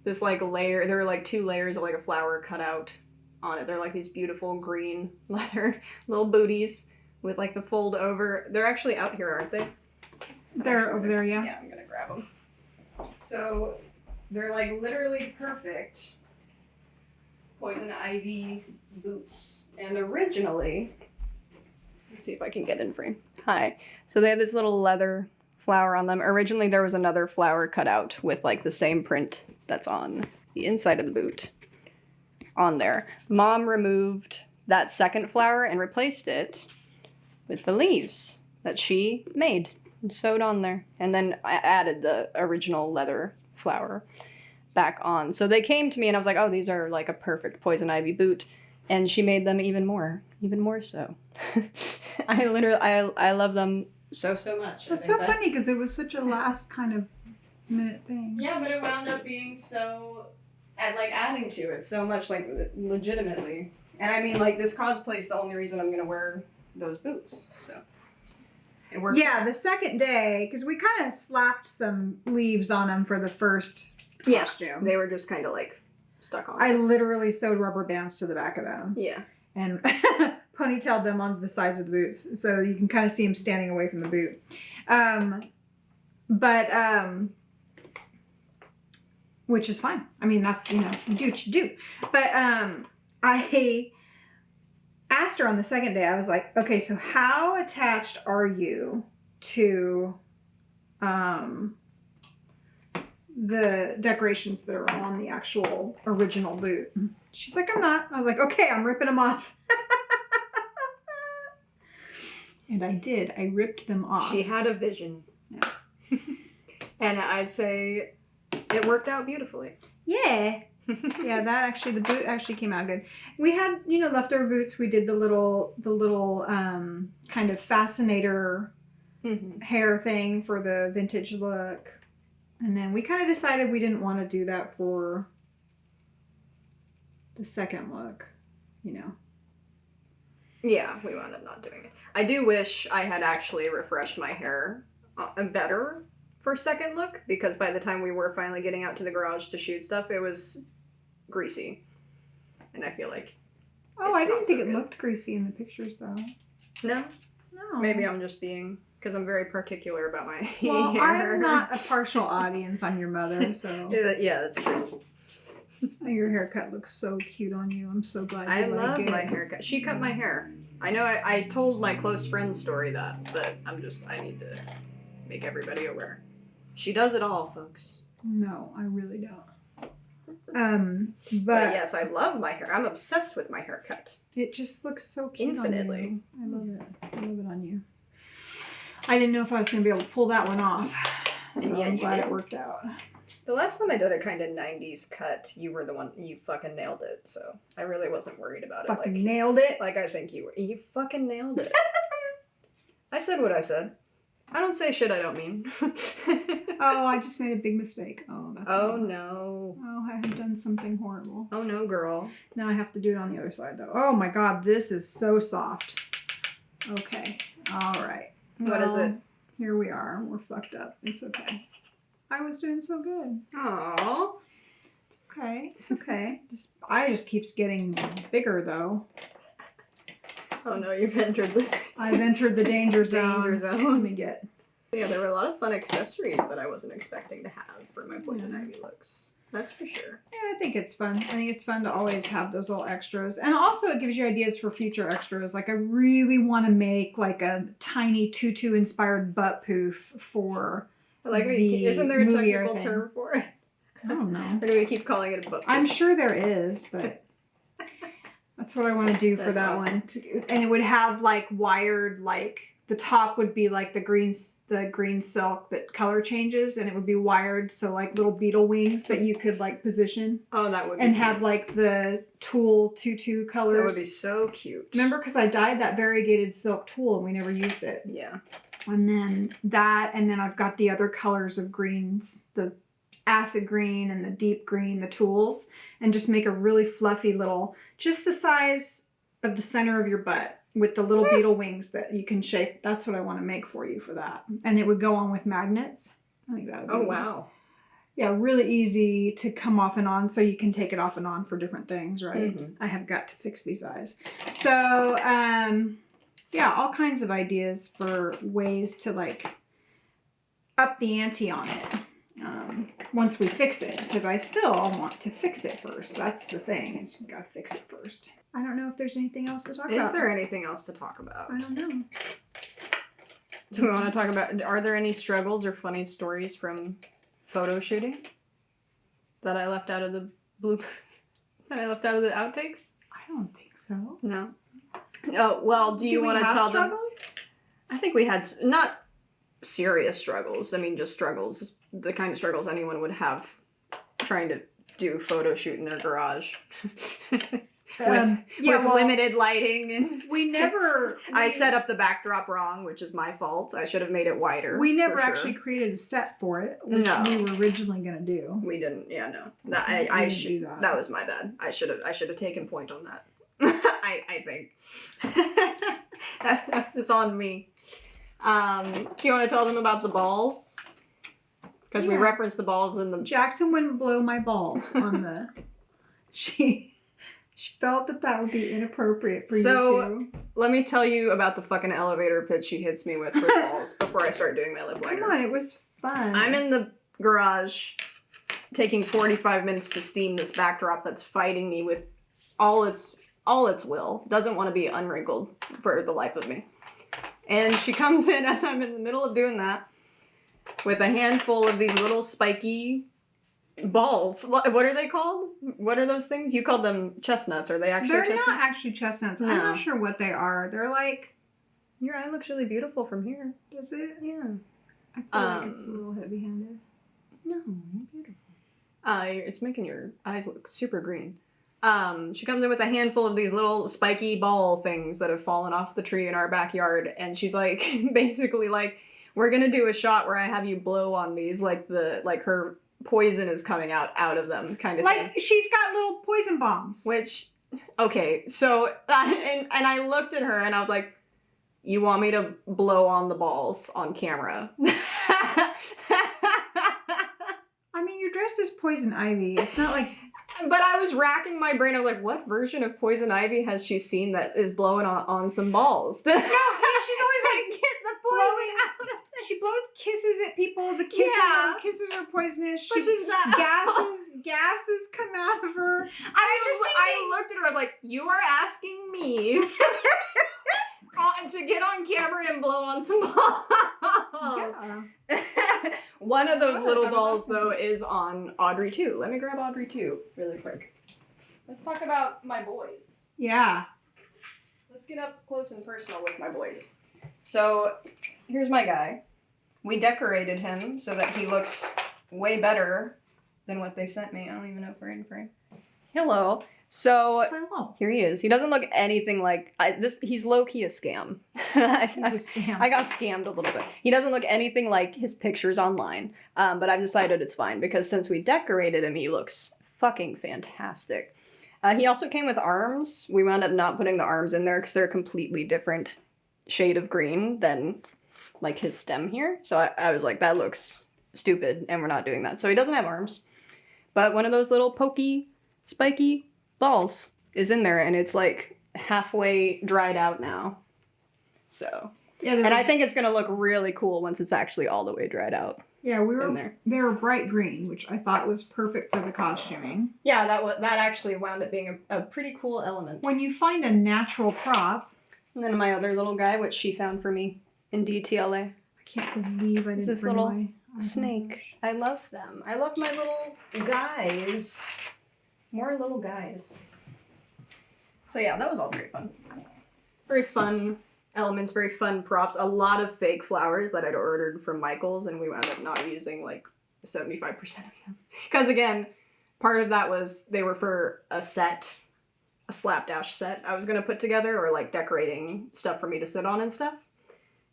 this like layer. There were like 2 layers of like a flower cut out on it. They're like these beautiful green leather little booties with like the fold over. They're actually out here, aren't they? They're over there, yeah. Yeah, I'm gonna grab them. So they're like literally perfect poison ivy boots. And originally, let's see if I can get in frame. Hi. So they have this little leather flower on them. Originally there was another flower cut out with like the same print that's on the inside of the boot on there. Mom removed that second flower and replaced it with the leaves that she made and sewed on there. And then I added the original leather flower back on. So they came to me and I was like, oh, these are like a perfect poison ivy boot. And she made them even more so. I love them so much. It's so funny because it was such a last kind of minute thing. Yeah, but it wound up being so, like adding to it so much, like legitimately. And I mean, like this cosplay is the only reason I'm gonna wear those boots. So it works. Yeah, the second day, because we kind of slapped some leaves on them for the first costume. They were just kind of like stuck on. I literally sewed rubber bands to the back of them. Yeah. And ponytailed them onto the sides of the boots, so you can kind of see them standing away from the boot. Which is fine. I mean, that's, you do what you do. But I asked her on the second day, I was like, okay, so how attached are you to the decorations that are on the actual original boot? She's like, I'm not. I was like, okay, I'm ripping them off. And I did. I ripped them off. She had a vision. Yeah. And I'd say it worked out beautifully. Yeah. Yeah, the boot actually came out good. We had, leftover boots. We did the little kind of fascinator hair thing for the vintage look. And then we kind of decided we didn't want to do that for the second look, Yeah, we wound up not doing it. I do wish I had actually refreshed my hair better for second look, because by the time we were finally getting out to the garage to shoot stuff, it was greasy. And I feel like I didn't think it looked greasy in the pictures, though. No? No. Maybe I'm just being... because I'm very particular about my well, hair. I'm not a partial audience on your mother, so... Yeah, that's true. Your haircut looks so cute on you. I'm so glad you like love it. my haircut. She cut my hair. I know I told my close friend's story that, but I need to make everybody aware. She does it all, folks. No, I really don't. But yes, I love my hair. I'm obsessed with my haircut. It just looks so cute Infinitely. on you. I love it. I love it on you. I didn't know if I was going to be able to pull that one off. So yeah, I'm glad it worked out. The last time I did a kind of 90s cut, you were the one, you fucking nailed it, so I really wasn't worried about it. Fucking nailed it. Like I think you were. You fucking nailed it. I said what I said. I don't say shit I don't mean. Oh, I just made a big mistake. Oh, that's Oh, me. no. Oh, I have done something horrible. Oh, no, girl. Now I have to do it on the other side, though. Oh, my God. This is so soft. Okay. All right. What is it? Here we are. We're fucked up. It's okay. I was doing so good. Aww. It's okay. It's okay. This eye just keeps getting bigger, though. Oh, no, you've entered the... I've entered the danger zone. Danger zone. Let me get... Yeah, there were a lot of fun accessories that I wasn't expecting to have for my Poison Ivy looks. That's for sure. Yeah, I think it's fun. I think it's fun to always have those little extras. And also it gives you ideas for future extras. Like I really want to make like a tiny tutu-inspired butt poof for Like, the isn't there a movie technical thing. term for it? I don't know. Or do we keep calling it a book? I'm sure there is, but that's what I want to do for That's that awesome. one. And it would have like wired, like the top would be like the green silk that color changes, and it would be wired, so like little beetle wings that you could like position Oh, that would be and cute. have like the tulle tutu colors. That would be so cute. Remember, because I dyed that variegated silk tulle and we never used it. Yeah. And then that, and then I've got the other colors of greens, the acid green and the deep green, the tools, and just make a really fluffy little, just the size of the center of your butt with the little beetle wings that you can shape. That's what I want to make for you for that. And it would go on with magnets. I think that would be... Oh, wow. Yeah, really easy to come off and on, so you can take it off and on for different things, right? Mhm. I have got to fix these eyes. So, yeah, all kinds of ideas for ways to like up the ante on it once we fix it, because I still want to fix it first. That's the thing, is you gotta fix it first. I don't know if there's anything else to talk about. Is there anything else to talk about? I don't know. Do we want to talk about, are there any struggles or funny stories from photo shooting that I left out of the that I left out of the outtakes? I don't think so. No. Oh, well, do you we want to have tell them? struggles? I think we had not serious struggles. I mean, just struggles, the kind of struggles anyone would have trying to do photo shoot in their garage. with well, limited lighting and we never. I set up the backdrop wrong, which is my fault. I should have made it wider. We never for sure. actually created a set for it, which No. we were originally gonna do. We didn't. Yeah, no. We I didn't should. do that. That was my bad. I should have taken point on that. I think. It's on me. Do you want to tell them about the balls? Because we Yeah. referenced the balls in the... Jackson wouldn't blow my balls on the. She felt that would be inappropriate for So- you two. Let me tell you about the fucking elevator pitch she hits me with for balls before I start doing my lip liner. Come on, it was fun. I'm in the garage taking 45 minutes to steam this backdrop that's fighting me with all its will. Doesn't want to be unwrinkled for the life of me. And she comes in as I'm in the middle of doing that with a handful of these little spiky balls. What are they called? What are those things? You called them chestnuts. Are they actually They're chestnuts? not actually chestnuts. I'm No. not sure what they are. They're like, Your eye looks really beautiful from here. does it? Yeah. I feel like it's a little heavy-handed. No, you're beautiful. It's making your eyes look super green. She comes in with a handful of these little spiky ball things that have fallen off the tree in our backyard, and she's like, basically like, we're gonna do a shot where I have you blow on these, like her poison is coming out of them, kind of thing. Like, she's got little poison bombs. Which, okay, so, and I looked at her and I was like, you want me to blow on the balls on camera? I mean, you're dressed as Poison Ivy. It's not like... But I was racking my brain. I was like, what version of Poison Ivy has she seen that is blowing on some balls? No, she's always like get the blowing out of it. She blows kisses at people. The kisses, Yeah. kisses are poisonous. But she's not. Gases come out of her. I looked at her. I was like, you are asking me to get on camera and blow on some balls. Yeah. One of those Yes, little I was balls, asking though, is on Audrey 2. Let me grab Audrey 2 really quick. Let's talk about my boys. Yeah. Let's get up close and personal with my boys. So, here's my guy. We decorated him so that he looks way better than what they sent me. I don't even know if we're in frame. Hello. So Hello. here he is. He doesn't look anything like he's low-key a scam. He's a scam. I got scammed a little bit. He doesn't look anything like his pictures online. But I've decided it's fine because since we decorated him, he looks fucking fantastic. He also came with arms. We wound up not putting the arms in there because they're a completely different shade of green than like his stem here. So I was like, that looks stupid and we're not doing that. So he doesn't have arms. But one of those little pokey, spiky balls is in there and it's like halfway dried out now. So, Yeah, and I think it's going to look really cool once it's actually all the way dried out. Yeah, in there. they were bright green, which I thought was perfect for the costuming. Yeah, that actually wound up being a pretty cool element. When you find a natural prop, And then my other little guy, which she found for me in DTLA. I can't believe I didn't This bring little my snake. I love them. I love my little guys. More little guys. So yeah, that was all very fun. Very fun elements, very fun props. A lot of fake flowers that I'd ordered from Michael's and we wound up not using like 75% of them. Because again, part of that was they were for a slapdash set I was going to put together or like decorating stuff for me to sit on and stuff.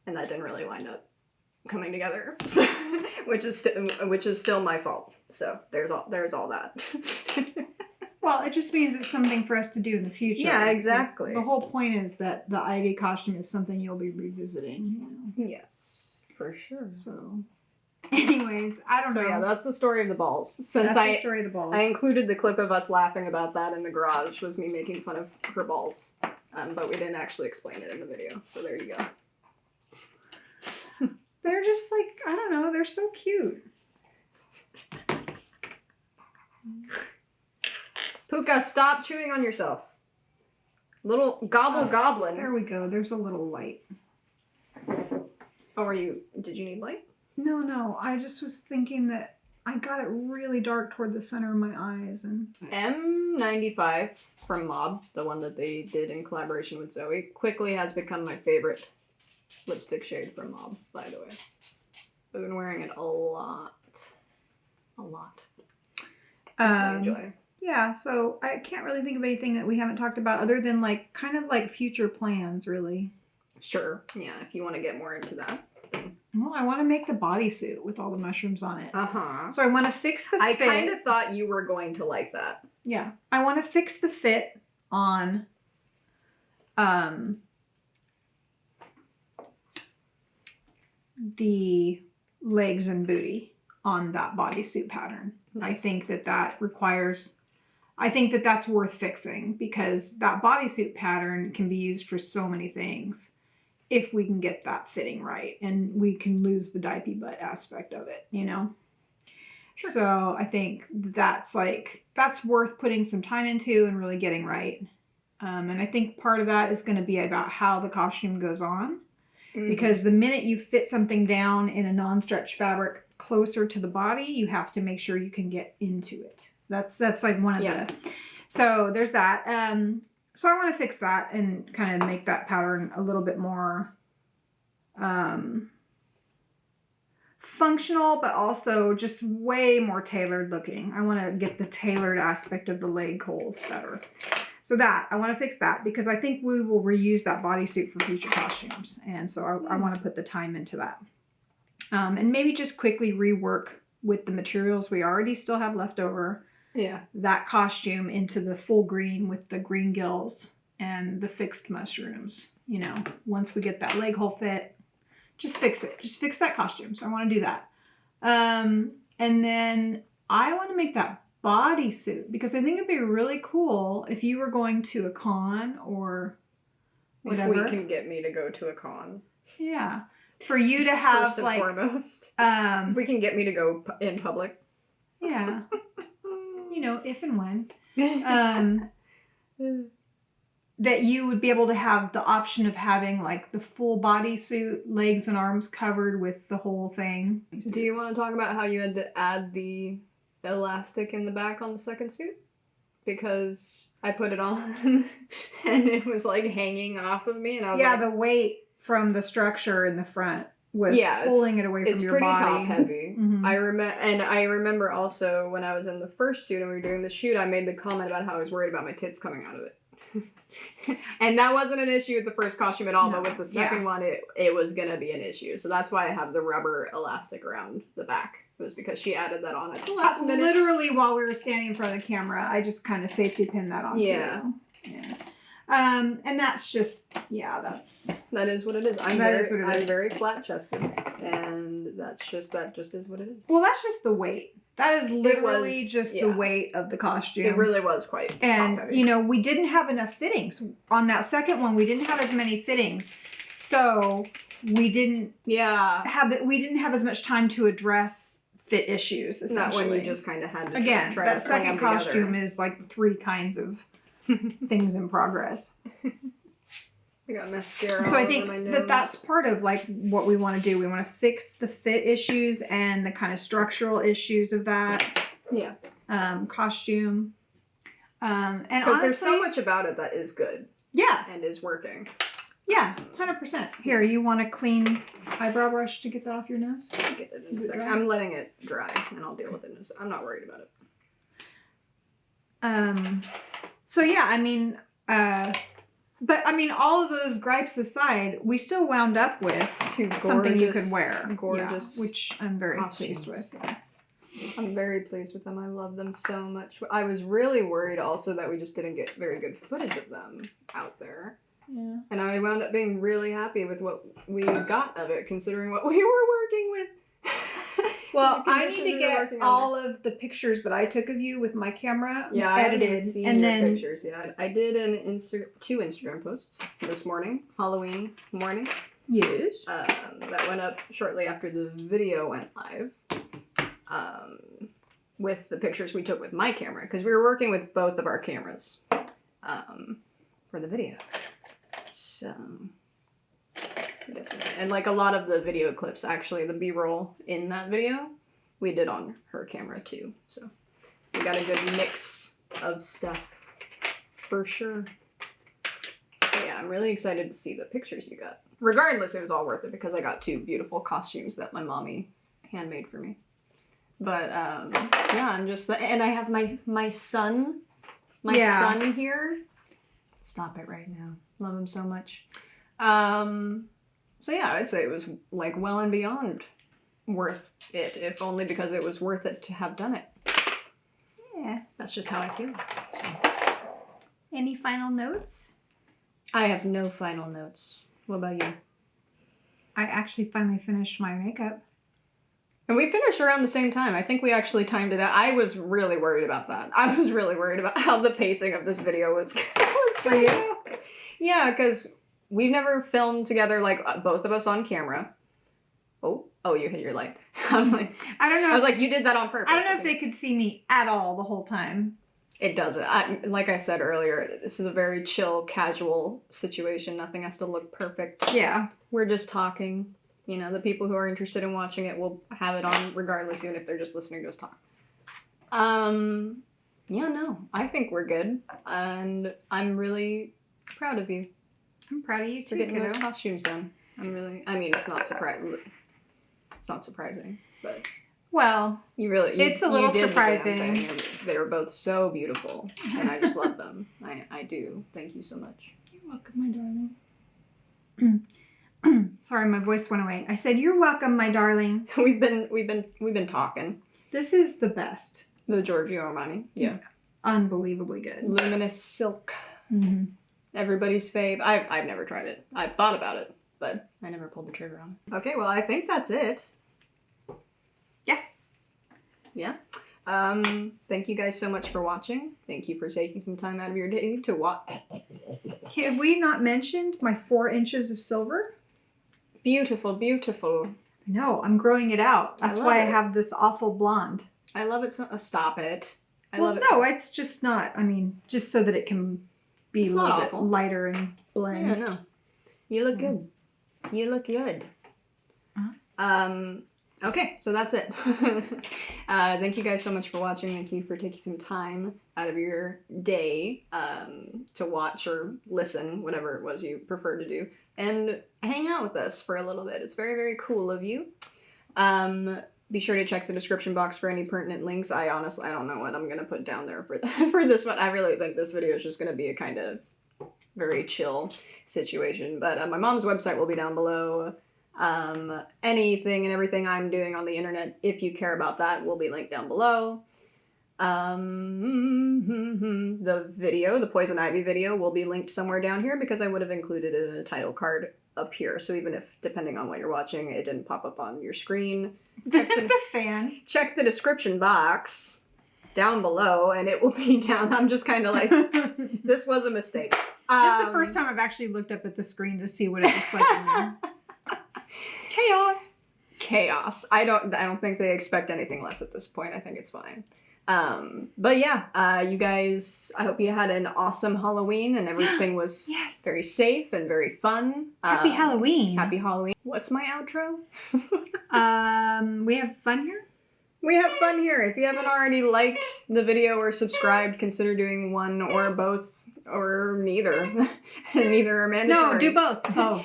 And that didn't really wind up coming together, so, which is still my fault. So there's all that. Well, it just means it's something for us to do in the future. Yeah, exactly. The whole point is that the Ivy costume is something you'll be revisiting. You know? Yes, for sure. So, anyways, I don't know. So yeah, that's the story of the balls. That's the story of the balls. I included the clip of us laughing about that in the garage, was me making fun of her balls. But we didn't actually explain it in the video, so there you go. They're just like, I don't know, they're so cute. Puka, stop chewing on yourself. Little goblin. There we go. There's a little light. Oh, did you need light? No. I just was thinking that I got it really dark toward the center of my eyes. And M95 from Mob, the one that they did in collaboration with Zoe, quickly has become my favorite lipstick shade from Mob, by the way. I've been wearing it a lot. I enjoy. Yeah, so I can't really think of anything that we haven't talked about other than like kind of like future plans, really. Sure. Yeah, if you want to get more into that. Well, I want to make the bodysuit with all the mushrooms on it. Uh-huh. So I want to fix the fit. I kind of thought you were going to like that. Yeah. I want to fix the fit on the legs and booty on that bodysuit pattern. Nice. I think that that's worth fixing because that bodysuit pattern can be used for so many things if we can get that fitting right and we can lose the diaper butt aspect of it, you know? Sure. So I think that's worth putting some time into and really getting right. And I think part of that is going to be about how the costume goes on. Mm-hmm. Because the minute you fit something down in a non-stretch fabric closer to the body, you have to make sure you can get into it. That's like one of the... So there's that. So I want to fix that and kind of make that pattern a little bit more functional, but also just way more tailored looking. I want to get the tailored aspect of the leg holes better. So I want to fix that because I think we will reuse that bodysuit for future costumes. And so I want to put the time into that. And maybe just quickly rework with the materials we already still have left over. Yeah. That costume into the full green with the green gills and the fixed mushrooms. You know, once we get that leg hole fit, just fix it. Just fix that costume. So I want to do that. And then I want to make that bodysuit because I think it'd be really cool if you were going to a con or whatever. If we can get me to go to a con. Yeah. For you to have first and like foremost. If we can get me to go in public. Yeah. You know, if and when. That you would be able to have the option of having like the full bodysuit, legs and arms covered with the whole thing. Do you want to talk about how you had to add the elastic in the back on the second suit? Because I put it on and it was like hanging off of me and I was the weight from the structure in the front was pulling it away from it's your pretty body. top heavy. Mhm. I remember also when I was in the first suit and we were doing the shoot, I made the comment about how I was worried about my tits coming out of it. And that wasn't an issue with the first costume at all, No. but with the second one, it was gonna be an issue. So that's why I have the rubber elastic around the back. It was because she added that on at the last minute. Literally while we were standing in front of the camera, I just kind of safety pinned that on too. Yeah. And that's just, that is what it is. I'm very flat chested, and that just is what it is. Well, that's just the weight. That is literally the weight of the costume. It really was quite And, top heavy. you know, we didn't have enough fittings. On that second one, we didn't have as many fittings. So we didn't have as much time to address fit issues, essentially. Not when you just kind of had to Again, try that to cram second costume is like 3 kinds of things in progress. I got mascara So all I over think my nose. that's part of like what we want to do. We want to fix the fit issues and the kind of structural issues of that costume. And honestly, there's so much about it that is good. Yeah. And is working. Yeah, 100%. Here, you want a clean eyebrow brush to get that off your nose? I'll get it in a second. I'm letting it dry and I'll deal with it in a second. I'm not worried about it. So yeah, I mean, but I mean, all of those gripes aside, we still wound up with something you could wear. Gorgeous. Which I'm very costumes. pleased with. Yeah. I'm very pleased with them. I love them so much. I was really worried also that we just didn't get very good footage of them out there. Yeah. And I wound up being really happy with what we got of it, considering what we were working with. Well, I need to get all of the pictures that I took of you with my camera edited, and then pictures. Yeah, I did two Instagram posts this morning, Halloween morning. Yes. That went up shortly after the video went live. With the pictures we took with my camera, because we were working with both of our cameras for the video. So, definitely. And like a lot of the video clips, actually, the B-roll in that video, we did on her camera too. So, we got a good mix of stuff for sure. But yeah, I'm really excited to see the pictures you got. Regardless, it was all worth it because I got 2 beautiful costumes that my mommy handmade for me. But yeah, I'm just, and I have my son here. Stop it right now. Love him so much. So yeah, I'd say it was like well and beyond worth it, if only because it was worth it to have done it. Yeah. That's just how I feel. So. Any final notes? I have no final notes. What about you? I actually finally finished my makeup. And we finished around the same time. I think we actually timed it out. I was really worried about that. I was really worried about how the pacing of this video was going to go. Yeah, because we've never filmed together, like, both of us on camera. Oh, you hit your light. I was like, I don't know. I was like, you did that on purpose. I don't know if they could see me at all the whole time. It doesn't. Like I said earlier, this is a very chill, casual situation. Nothing has to look perfect. Yeah. We're just talking. You know, the people who are interested in watching it will have it on regardless, even if they're just listening to us talk. Yeah, no. I think we're good. And I'm really proud of you. I'm proud of you too, for getting kiddo. those costumes done. It's not surprising. It's not surprising, but well, it's a little did the damn surprising. thing. They were both so beautiful, and I just love them. I do. Thank you so much. You're welcome, my darling. Sorry, my voice went away. I said, "You're welcome, my darling." We've been talking. This is the best. The Giorgio Armani. Yeah. Unbelievably good. Luminous silk. Mm-hmm. Everybody's fave. I've never tried it. I've thought about it, but I never pulled the trigger on it. Okay, well, I think that's it. Yeah. Thank you guys so much for watching. Thank you for taking some time out of your day to watch. Have we not mentioned my 4 inches of silver? Beautiful, beautiful. No, I'm growing it out. That's why I it. have this awful blonde. I love it so... Oh, stop it. Well, no, it's just not. I mean, just so that it can be It's a little not bit awful. lighter and blend. Yeah, no. You look good. You look good. Uh-huh. Okay, so that's it. Thank you guys so much for watching. Thank you for taking some time out of your day to watch or listen, whatever it was you prefer to do, and hang out with us for a little bit. It's very, very cool of you. Be sure to check the description box for any pertinent links. I don't know what I'm going to put down there for, for this one. I really think this video is just going to be a kind of very chill situation. But my mom's website will be down below. Anything and everything I'm doing on the internet, if you care about that, will be linked down below. The Poison Ivy video will be linked somewhere down here because I would have included it in a title card up here. So even if, depending on what you're watching, it didn't pop up on your screen, check the description box down below and it will be down. I'm just kind of like, this was a mistake. This is the first time I've actually looked up at the screen to see what it looks like in there. Chaos. I don't think they expect anything less at this point. I think it's fine. But yeah, you guys, I hope you had an awesome Halloween and everything was very safe and very fun. Happy Halloween. Happy Halloween. What's my outro? We have fun here? We have fun here. If you haven't already liked the video or subscribed, consider doing one or both or neither. Neither are mandatory. No, do both. Oh.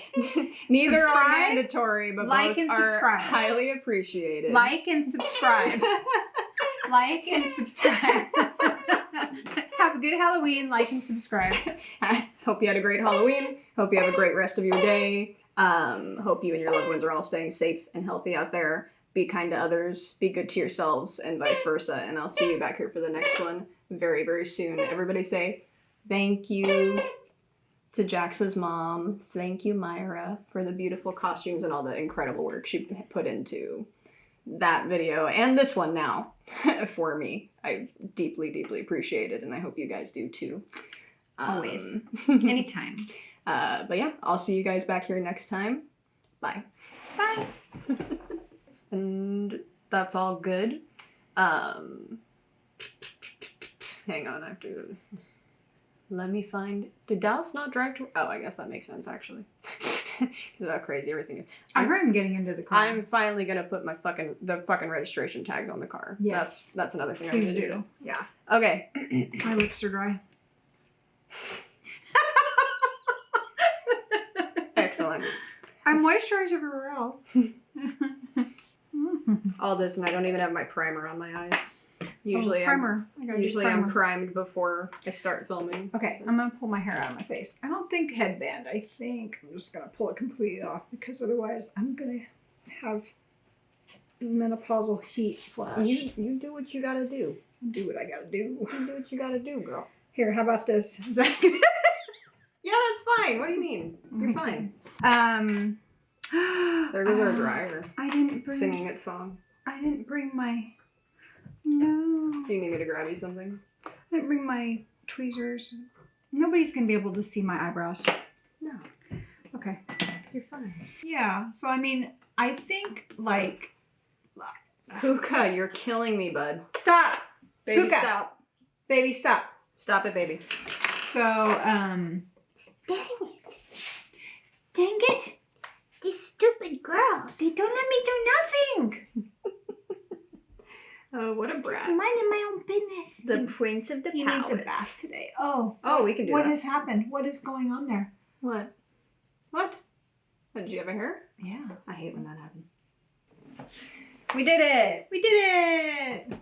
Neither Subscribe, are mandatory, but like both and are subscribe. highly appreciated. Like and subscribe. Like and subscribe. Have a good Halloween. Like and subscribe. I hope you had a great Halloween. Hope you have a great rest of your day. Hope you and your loved ones are all staying safe and healthy out there. Be kind to others. Be good to yourselves and vice versa. And I'll see you back here for the next one very, very soon. Everybody say thank you to Jax's mom. Thank you, Myra, for the beautiful costumes and all the incredible work she put into that video and this one now for me. I deeply, deeply appreciate it, and I hope you guys do too. Always. Anytime. But yeah, I'll see you guys back here next time. Bye. Bye. And that's all good. Hang on, I have to... Let me find... Did Dallas not drive to... Oh, I guess that makes sense, actually. Because of how crazy everything is. I heard him getting into the car. I'm finally going to put my the fucking registration tags on the car. Yes. That's another thing I'm Please going to do. Yeah. Okay. My lips are dry. Excellent. I'm moisturized everywhere else. All this, and I don't even have my primer on my eyes. Usually, primer. I'm primed before I start filming. Okay, so. I'm gonna pull my hair out of my face. I don't think headband. I think I'm just gonna pull it completely off because otherwise I'm gonna have menopausal heat flash. You do what you gotta do. Do what I gotta do. You do what you gotta do, girl. Here, how about this? Is that Yeah, that's fine. What do you mean? You're fine. There goes our dryer. I didn't bring Singing its song. I didn't bring my no. Do you need me to grab you something? I didn't bring my tweezers. Nobody's gonna be able to see my eyebrows. No. Okay. You're fine. Yeah. So I mean, I think like Hookah, you're killing me, bud. stop. Baby, Hookah. stop. Baby, stop. Stop it, baby. So Dang it. Dang it. These stupid girls. They don't let me do nothing. Oh, what a Just brat. minding my own business. The prince of the he palace. needs a bath today. Oh. Oh, we can do What that. has happened? What is going on there? What? What? Did you have a hair? Yeah. I hate when that happens. We did it. We did it.